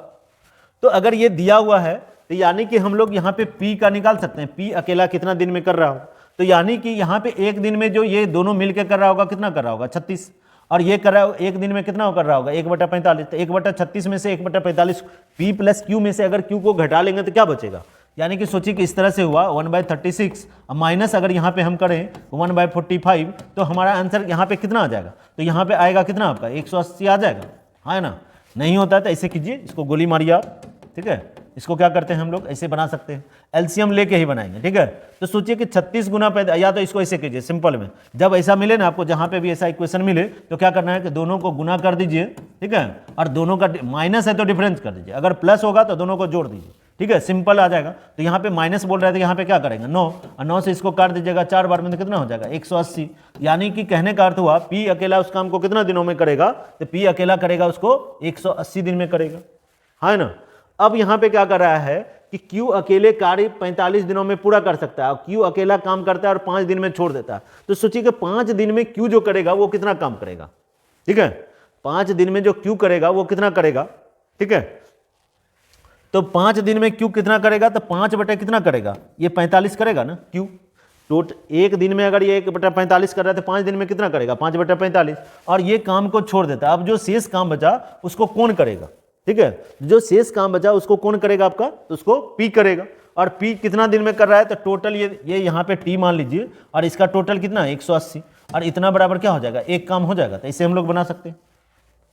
तो अगर ये दिया हुआ है तो यानी कि हम लोग यहाँ पे P का निकाल सकते हैं, P अकेला कितना दिन में कर रहा हो। तो यानी कि यहाँ पे एक दिन में जो ये दोनों मिलकर कर रहा होगा कितना कर रहा होगा 36, और ये कर रहा है एक दिन में कितना कर रहा होगा 1/45। तो 1/36 में से 1/45 P प्लस Q में से अगर Q को घटा लेंगे तो क्या बचेगा, यानी कि सोचिए कि इस तरह से हुआ 1/36 माइनस अगर यहाँ पे हम करें 1/45, तो हमारा आंसर यहाँ पे कितना आ जाएगा, तो यहाँ पे आएगा कितना आपका 180 आ जाएगा, है ना। नहीं होता है तो ऐसे कीजिए, इसको गोली मारिए आप, ठीक है। इसको क्या करते हैं हम लोग ऐसे बना सकते हैं, एलसीएम लेके ही बनाएंगे, ठीक है। तो सोचिए कि 36 गुना पैदा, या तो इसको ऐसे कीजिए सिंपल में, जब ऐसा मिले ना आपको, जहां पे भी ऐसा इक्वेशन मिले तो क्या करना है कि दोनों को गुना कर दीजिए, ठीक है। और दोनों का माइनस है तो डिफरेंस कर दीजिए, अगर प्लस होगा तो दोनों को जोड़ दीजिए, ठीक है, सिंपल आ जाएगा। तो यहाँ पे माइनस बोल रहे थे, यहाँ पे क्या करेंगे 9, और 9 से इसको काट दीजिएगा 4 बार में तो कितना हो जाएगा 180। यानी कि कहने का अर्थ हुआ P अकेला उस काम को कितना दिनों में करेगा, तो P अकेला करेगा उसको 180 दिन में करेगा, है ना। अब यहां पे क्या कर रहा है कि Q अकेले कार्य 45 दिनों में पूरा कर सकता है, और Q अकेला काम करता है और 5 दिन में छोड़ देता है। तो सोचिए कि 5 दिन में Q जो करेगा वो कितना काम करेगा, ठीक है। 5 दिन में जो Q करेगा वो कितना करेगा, ठीक है। तो 5 दिन में Q कितना करेगा, तो 5 बटे कितना करेगा, ये 45 करेगा ना Q, एक दिन में अगर ये 1/45 कर रहा है तो 5 दिन में कितना करेगा, 5/45, और ये काम को छोड़ देता है। अब जो शेष काम बचा उसको कौन करेगा, ठीक है, जो शेष काम बचा उसको कौन करेगा आपका, तो उसको पी करेगा। और पी कितना दिन में कर रहा है, तो टोटल ये यहाँ पे टी मान लीजिए, और इसका टोटल कितना है 180, और इतना बराबर क्या हो जाएगा, एक काम हो जाएगा। तो इसे हम लोग बना सकते हैं,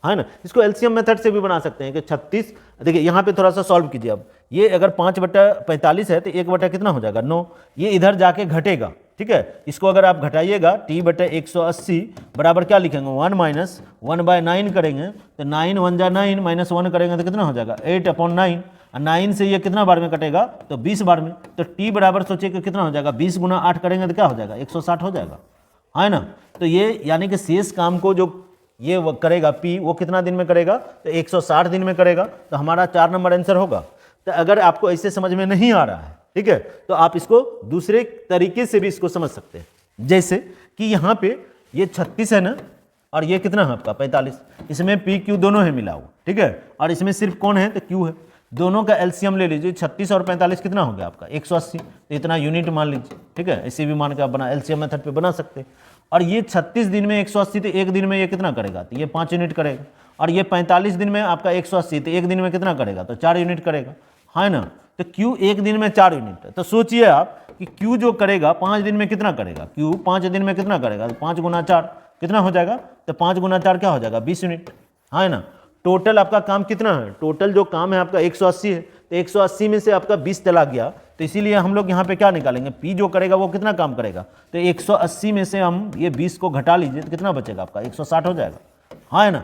है ना। इसको एलसीएम मेथड से भी बना सकते हैं कि 36, देखिए यहाँ पे थोड़ा सा सॉल्व कीजिए। अब ये अगर 5/45 है तो 1 कितना हो जाएगा 9, ये इधर जाके घटेगा, ठीक है। इसको अगर आप घटाइएगा t/180 बराबर क्या लिखेंगे 1 माइनस 1/9 करेंगे, तो 9 1 जा 9 माइनस 1 करेंगे तो कितना हो जाएगा 8/9, और 9 से ये कितना बार में कटेगा, तो 20 बार में। तो t बराबर सोचिए कि कितना हो जाएगा, 20 गुना 8 करेंगे तो क्या हो जाएगा 160 हो जाएगा, है ना। तो ये यानी कि शेष काम को जो ये वो करेगा P, वो कितना दिन में करेगा, तो 160 दिन में करेगा। तो हमारा 4 नंबर आंसर होगा। तो अगर आपको ऐसे समझ में नहीं आ रहा है, ठीक है, तो आप इसको दूसरे तरीके से भी इसको समझ सकते हैं। जैसे कि यहाँ पे ये 36 है ना, और ये कितना है आपका 45, इसमें P Q दोनों है मिला हुआ, ठीक है, और इसमें सिर्फ कौन है, तो Q है। दोनों का एलसीएम ले लीजिए, 36 और 45 कितना हो गया आपका 180, तो इतना यूनिट मान लीजिए, ठीक है। ऐसे भी मान के आप बना एलसीएम मेथड पे बना सकते हैं। और ये 36 दिन में 180, तो एक दिन में ये कितना करेगा, तो ये 5 यूनिट करेगा। और ये 45 दिन में आपका 180, तो एक दिन में कितना करेगा, तो 4 यूनिट करेगा, है ना। तो Q एक दिन में 4 यूनिट है। तो सोचिए आप कि Q जो करेगा 5 दिन में कितना करेगा, Q 5 दिन में कितना करेगा, तो 5 गुना 4 कितना हो जाएगा, तो 5 गुना 4 क्या हो जाएगा 20 यूनिट, है ना। टोटल आपका काम कितना है, टोटल जो काम है आपका 180 है, तो 180 में से आपका 20 चला गया, तो इसीलिए हम लोग यहाँ पे क्या निकालेंगे, P जो करेगा वो कितना काम करेगा, तो 180 में से हम ये 20 को घटा लीजिए तो कितना बचेगा आपका 160 हो जाएगा, हाँ है ना,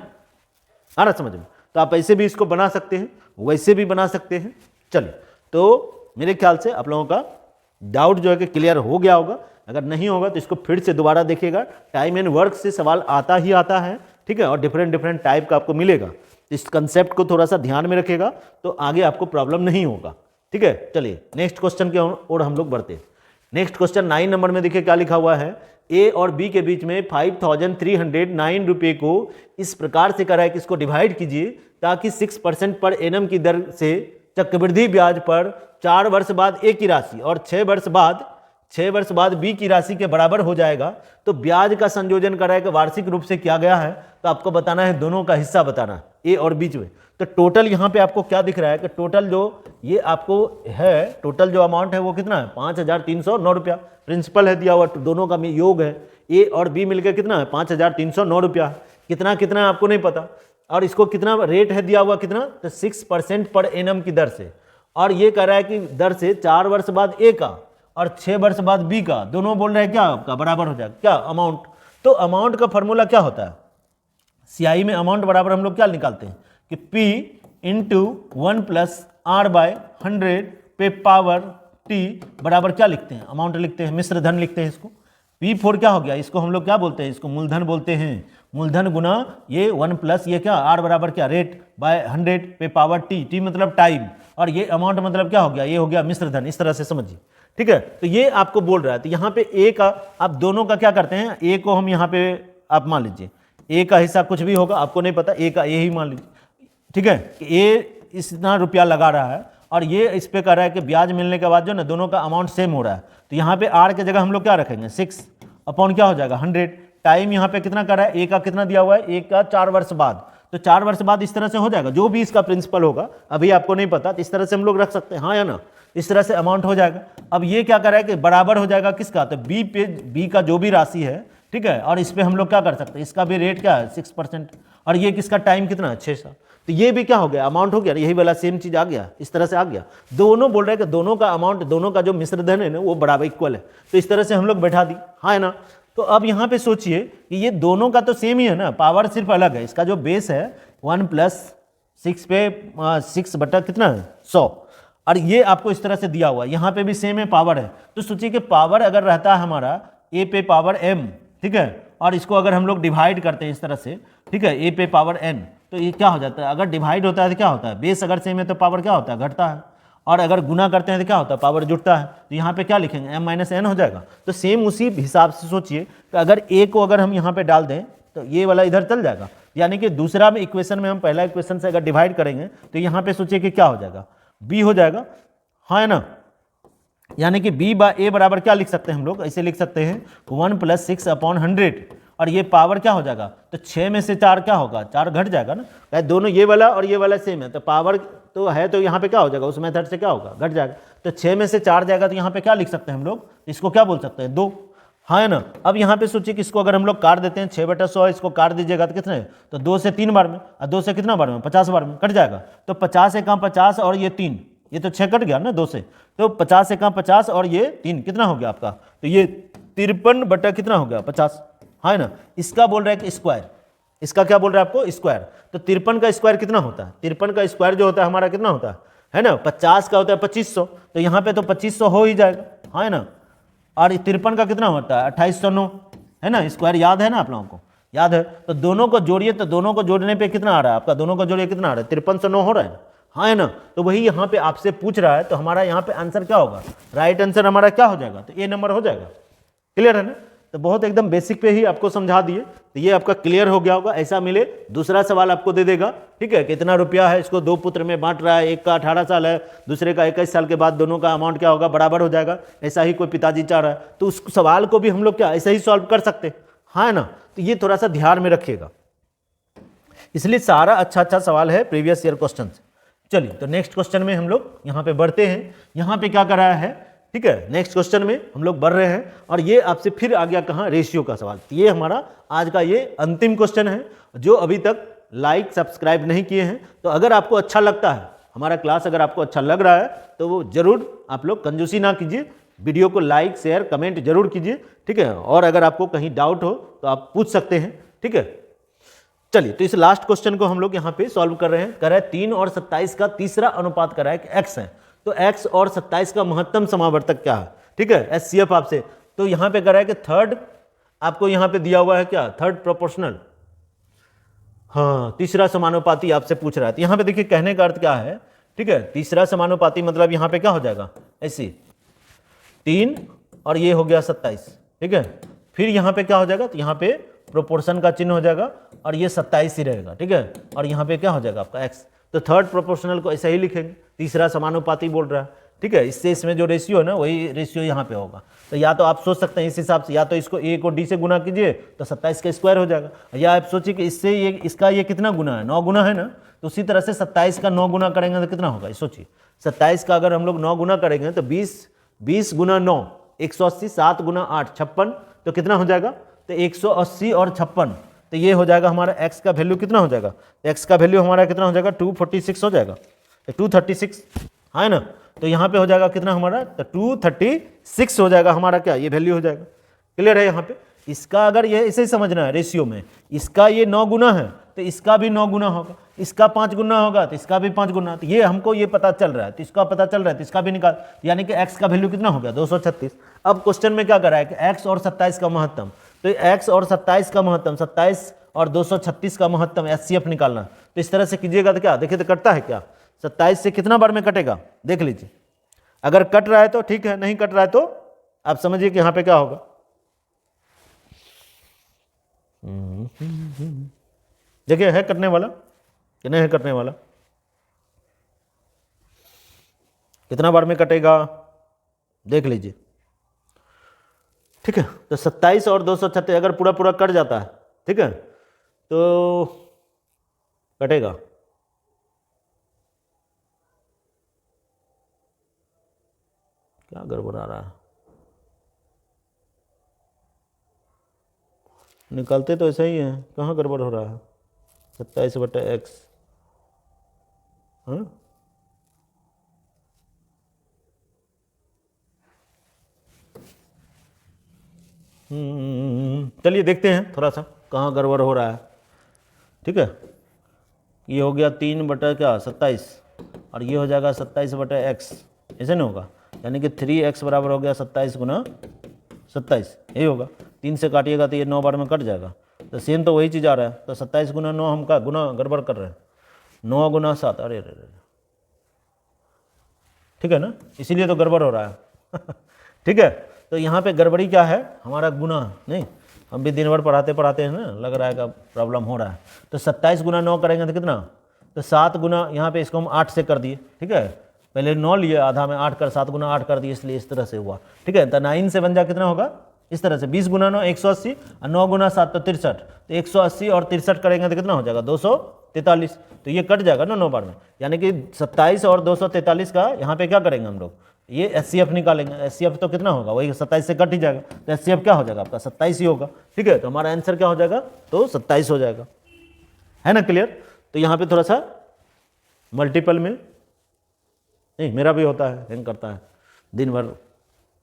आ रहा समझ में। तो आप ऐसे भी इसको बना सकते हैं, वैसे भी बना सकते हैं। चलिए, तो मेरे ख्याल से आप लोगों का डाउट जो है कि क्लियर हो गया होगा। अगर नहीं होगा तो इसको फिर से दोबारा देखिएगा। टाइम एंड वर्क से सवाल आता ही आता है, ठीक है, और डिफरेंट टाइप का आपको मिलेगा। इस कंसेप्ट को थोड़ा सा ध्यान में रखिएगा तो आगे आपको प्रॉब्लम नहीं होगा, ठीक है। चलिए नेक्स्ट क्वेश्चन की ओर हम लोग बढ़ते हैं। नेक्स्ट क्वेश्चन 9 नंबर में देखिए क्या लिखा हुआ है, ए और बी के बीच में 5309 रुपये को इस प्रकार से करा है कि इसको डिवाइड कीजिए ताकि 6% पर एनम की दर से चक्रवृद्धि ब्याज पर 4 वर्ष बाद ए की राशि और 6 वर्ष बाद बी की राशि के बराबर हो जाएगा। तो ब्याज का संयोजन करा है कि वार्षिक रूप से किया गया है, तो आपको बताना है दोनों का हिस्सा बताना है, ए और बी में। तो टोटल यहाँ पे आपको क्या दिख रहा है कि टोटल जो ये आपको है, टोटल जो अमाउंट है वो कितना है 5309 रुपया। प्रिंसिपल है दिया हुआ, दोनों का योग है, ए और बी मिलकर कितना है 5309 रुपया। कितना कितना आपको नहीं पता, और इसको कितना रेट है दिया हुआ, कितना, तो 6% पर एनम की दर से, और ये कह रहा है कि दर से 4 वर्ष बाद ए का और 6 वर्ष बाद बी का, दोनों बोल रहे हैं क्या आपका बराबर हो जाएगा क्या अमाउंट। तो अमाउंट का फॉर्मूला क्या होता है, सीआई में अमाउंट बराबर हम लोग क्या निकालते हैं कि P इंटू 1 + R/100 पे पावर T बराबर क्या लिखते हैं, अमाउंट लिखते हैं, मिश्र धन लिखते हैं इसको। P4 क्या हो गया, इसको हम लोग क्या बोलते हैं, इसको मूलधन बोलते हैं। मूलधन गुना ये 1 प्लस ये क्या R बराबर क्या रेट बाय 100 पे पावर T मतलब टाइम, और ये अमाउंट मतलब क्या हो गया, ये हो गया मिश्र धन। इस तरह से समझिए, ठीक है। तो ये आपको बोल रहा है, तो यहाँ पे ए का आप दोनों का क्या करते हैं, ए को हम यहाँ पे आप मान लीजिए ए का हिस्सा कुछ भी होगा आपको नहीं पता, ए का ए ही मान लीजिए, ठीक है। ए इतना रुपया लगा रहा है और ये इस पे कह रहा है कि ब्याज मिलने के बाद जो ना दोनों का अमाउंट सेम हो रहा है, तो यहाँ पे आर के जगह हम लोग क्या रखेंगे 6 अपॉन क्या हो जाएगा 100। टाइम यहाँ पे कितना कर रहा है, ए का कितना दिया हुआ है, ए का 4 वर्ष बाद, तो 4 वर्ष बाद इस तरह से हो जाएगा, जो भी इसका प्रिंसिपल होगा अभी आपको नहीं पता, तो इस तरह से हम लोग रख सकते हैं, हाँ या ना, इस तरह से अमाउंट हो जाएगा। अब ये क्या कर रहा है कि बराबर हो जाएगा किसका, तो बी पे बी का जो भी राशि है, ठीक है, और इस पे हम लोग क्या कर सकते हैं, इसका भी रेट क्या है 6%, और ये किसका टाइम कितना है 6 साल, तो ये भी क्या हो गया अमाउंट हो गया, यही वाला सेम चीज आ गया, इस तरह से आ गया। दोनों बोल रहे हैं कि दोनों का अमाउंट, दोनों का जो मिश्र धन है ना वो बराबर इक्वल है, तो इस तरह से हम लोग बैठा दी, हाँ है ना। तो अब यहाँ पे सोचिए कि ये दोनों का तो सेम ही है ना, पावर सिर्फ अलग है, इसका जो बेस है 1 + 6 पे 6 बटा कितना है 100, और ये आपको इस तरह से दिया हुआ है, यहाँ पे भी सेम है पावर है। तो सोचिए कि पावर अगर रहता है हमारा ए पे पावर m, ठीक है, और इसको अगर हम लोग डिवाइड करते हैं इस तरह से, ठीक है, ए पे पावर n, तो ये क्या हो जाता है, अगर डिवाइड होता है तो क्या होता है, बेस अगर सेम है तो पावर क्या होता है घटता है, और अगर गुना करते हैं तो क्या होता है पावर जुड़ता है। तो यहाँ पे क्या लिखेंगे m - n हो जाएगा। तो सेम उसी हिसाब से सोचिए कि अगर a को अगर हम यहाँ पे डाल दें तो ये वाला इधर चल जाएगा, यानी कि दूसरा में इक्वेशन में हम पहला इक्वेशन से अगर डिवाइड करेंगे तो यहाँ पे सोचिए कि क्या हो जाएगा b हो जाएगा, हाँ है ना। यानी कि b बाय ए बराबर क्या लिख सकते हैं हम लोग, ऐसे लिख सकते हैं 1 + 6/100, और ये पावर क्या हो जाएगा, तो 6 में से 4 क्या होगा, 4 घट जाएगा ना, क्या दोनों ये वाला और ये वाला सेम है, तो पावर तो है, तो यहाँ पे क्या हो जाएगा, उस मेथड से क्या होगा, घट जाएगा, तो 6 में से 4 जाएगा, तो यहाँ पे क्या लिख सकते हैं हम लोग, इसको क्या बोल सकते हैं, 2, हाँ है ना। अब यहाँ पे सोचिए कि इसको अगर हम लोग काट देते हैं 6/100, इसको काट दीजिएगा तो कितने, तो 2 से 3 बार में, और 2 से कितना बार में, 50 बार में कट जाएगा, तो 50 से कम 50 और ये 3, ये तो 6 कट गया ना 2 से, तो 50 से कम 50 और ये 3 कितना हो गया आपका, तो ये 53 बटा कितना हो गया 50, हाँ है ना। इसका बोल रहा है कि स्क्वायर, इसका क्या बोल रहा है आपको, स्क्वायर, तो 53 का स्क्वायर कितना होता है, 53 का स्क्वायर जो होता है हमारा कितना होता है ना, 50 का होता है 2500, तो यहाँ पे तो 2500 हो ही जाएगा, हाँ है ना, और 53 का कितना होता है 2809, है ना, स्क्वायर याद है ना आप लोगों को, याद है, तो दोनों को जोड़िए, तो दोनों को जोड़ने पे कितना आ रहा है आपका, दोनों को जोड़िए कितना आ रहा है, 5309 हो रहा है, हाँ है ना, तो वही यहाँ पे आपसे पूछ रहा है, तो हमारा यहाँ पे आंसर क्या होगा, राइट आंसर हमारा क्या हो जाएगा, तो ए नंबर हो जाएगा, क्लियर है ना। तो बहुत एकदम बेसिक पे ही आपको समझा दिए, तो ये आपका क्लियर हो गया होगा। ऐसा मिले दूसरा सवाल आपको दे देगा, ठीक है, कितना रुपया है, इसको 2 पुत्र में बांट रहा है, एक का 18 साल है, दूसरे का 21 साल के बाद, दोनों का अमाउंट क्या होगा, बराबर हो जाएगा, ऐसा ही कोई पिताजी चाह रहा है, तो उस सवाल को भी हम लोग क्या ऐसे ही सॉल्व कर सकते हैं, हाँ ना, तो ये थोड़ा सा ध्यान में रखिएगा, इसलिए सारा अच्छा सवाल है प्रीवियस ईयर क्वेश्चन। चलिए तो नेक्स्ट क्वेश्चन में हम लोग यहाँ पे बढ़ते हैं, यहाँ पे क्या कराया है, ठीक है, नेक्स्ट क्वेश्चन में हम लोग बढ़ रहे हैं, और ये आपसे फिर आ गया कहाँ, रेशियो का सवाल। ये हमारा आज का ये अंतिम क्वेश्चन है, जो अभी तक लाइक सब्सक्राइब नहीं किए हैं, तो अगर आपको अच्छा लगता है हमारा क्लास, अगर आपको अच्छा लग रहा है, तो वो जरूर आप लोग कंजूसी ना कीजिए, वीडियो को लाइक शेयर कमेंट जरूर कीजिए, ठीक है, और अगर आपको कहीं डाउट हो तो आप पूछ सकते हैं, ठीक है। चलिए तो इस लास्ट क्वेश्चन को हम लोग यहाँ पे सॉल्व कर रहे हैं, कर रहे हैं 3 और 27 का तीसरा अनुपात करा है कि x है, तो x और 27 का महत्तम समावर्तक क्या है, ठीक है, SCF आपसे, तो यहाँ पे करा है कि थर्ड, आपको यहाँ पे दिया हुआ है क्या, थर्ड प्रोपोर्शनल, हाँ तीसरा समानुपाती आपसे पूछ रहा है, तो यहाँ पे देखिए कहने का अर्थ क्या है, ठीक है, तीसरा समानुपाती मतलब यहाँ पे क्या हो जाएगा, ऐसे 3 और ये हो गया 27, ठीक है, फिर यहाँ पे क्या हो जाएगा, तो यहाँ पे प्रोपोर्शन का चिन्ह हो जाएगा, और ये 27 ही रहेगा, ठीक है, और यहाँ पे क्या हो जाएगा आपका x, तो थर्ड प्रोपोर्शनल को ऐसा ही लिखेंगे, तीसरा समानुपाती बोल रहा है, ठीक है, इससे इसमें जो रेशियो है ना वही रेशियो यहाँ पे होगा, तो या तो आप सोच सकते हैं इस हिसाब से, या तो इसको a को d से गुना कीजिए तो 27 का स्क्वायर हो जाएगा, या आप सोचिए कि इससे ये इसका ये कितना गुना है, 9 गुना है ना, तो उसी तरह से 27 का 9 गुना करेंगे तो कितना होगा, सोचिए 27 का अगर हम लोग 9 गुना करेंगे तो 20 गुना 9 180, 7 गुना 8 56, तो कितना हो जाएगा, तो 180 और 56, तो ये हो जाएगा हमारा x का वैल्यू कितना हो जाएगा, x का वैल्यू हमारा कितना हो जाएगा 246 हो जाएगा, 236, हाँ है ना, तो यहाँ पे हो जाएगा कितना हमारा, तो 236 हो जाएगा हमारा, क्या ये वैल्यू हो जाएगा, क्लियर है। यहाँ पे इसका अगर ये ऐसे ही समझना है, रेशियो में इसका ये 9 गुना है तो इसका भी 9 गुना होगा, इसका 5 गुना होगा तो इसका भी 5 गुना, तो ये हमको ये पता चल रहा है, तो इसका पता चल रहा है, तो इसका भी निकाल, यानी कि x का वैल्यू कितना हो गया 236। अब क्वेश्चन में क्या कर रहा है कि x और 27 का महत्तम, तो x और 27 का महत्तम, 27 और 236 का महत्तम SCF निकालना, तो इस तरह से कीजिएगा तो क्या देखिए, तो कटता है क्या, 27 से कितना बार में कटेगा देख लीजिए, अगर कट रहा है तो ठीक है, नहीं कट रहा है तो आप समझिए कि यहाँ पे क्या होगा, देखिए है कटने वाला कि नहीं है कटने वाला, कितना बार में कटेगा देख लीजिए, ठीक है, तो 27 और 236 अगर पूरा पूरा कट जाता है, ठीक है, तो कटेगा, क्या गड़बड़ आ रहा है, निकालते तो ऐसा ही है, कहाँ गड़बड़ हो रहा है, 27/x, हाँ चलिए देखते हैं थोड़ा सा कहाँ गड़बड़ हो रहा है, ठीक है, ये हो गया 3/27 और ये हो जाएगा 27/x, ऐसे नहीं होगा, यानी कि 3x बराबर हो गया 27 गुना 27, यही होगा, 3 से काटिएगा तो ये 9 बार में कट जाएगा, तो सेम तो वही चीज़ आ रहा है, तो 27 गुना 9 हम का गुना गड़बड़ कर रहे हैं, 9 गुना 7, अरे अरे ठीक है ना, इसीलिए तो गड़बड़ हो रहा है ठीक है, तो यहाँ पे गड़बड़ी क्या है हमारा गुना, नहीं हम भी दिन भर पढ़ाते पढ़ाते हैं ना, लग रहा है कि प्रॉब्लम हो रहा है, तो 27 गुना 9 करेंगे तो कितना, तो 7 गुना, यहाँ पे इसको हम 8 से कर दिए, ठीक है, पहले 9 लिए, आधा में 8 कर 7 गुना 8 कर दिए, इसलिए इस तरह से हुआ। ठीक है, तो 9 से बन जा कितना होगा इस तरह से 20 गुना 9 180 और 9 गुना 7 तो 63, तो 180 और 63 करेंगे तो कितना हो जाएगा 243। तो ये कट जाएगा ना 9 बार में, यानी कि 27 और 243 का यहाँ पे क्या करेंगे हम लोग, ये HCF निकालेंगे। HCF तो कितना होगा, वही 27 से कट ही जाएगा, तो HCF क्या हो जाएगा आपका 27 ही होगा। ठीक है, तो हमारा आंसर क्या हो जाएगा, तो 27 हो जाएगा, है ना क्लियर। तो यहाँ पे थोड़ा सा मल्टीपल में नहीं, मेरा भी होता है, हैंग करता है, दिन भर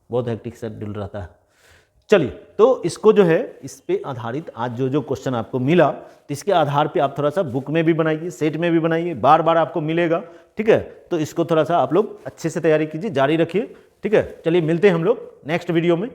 बहुत हेक्टिक शेड्यूल रहता है। चलिए, तो इसको जो है इस पे आधारित आज जो जो क्वेश्चन आपको मिला, तो इसके आधार पे आप थोड़ा सा बुक में भी बनाइए, सेट में भी बनाइए, बार बार आपको मिलेगा। ठीक है, तो इसको थोड़ा सा आप लोग अच्छे से तैयारी कीजिए, जारी रखिए। ठीक है, चलिए मिलते हैं हम लोग नेक्स्ट वीडियो में।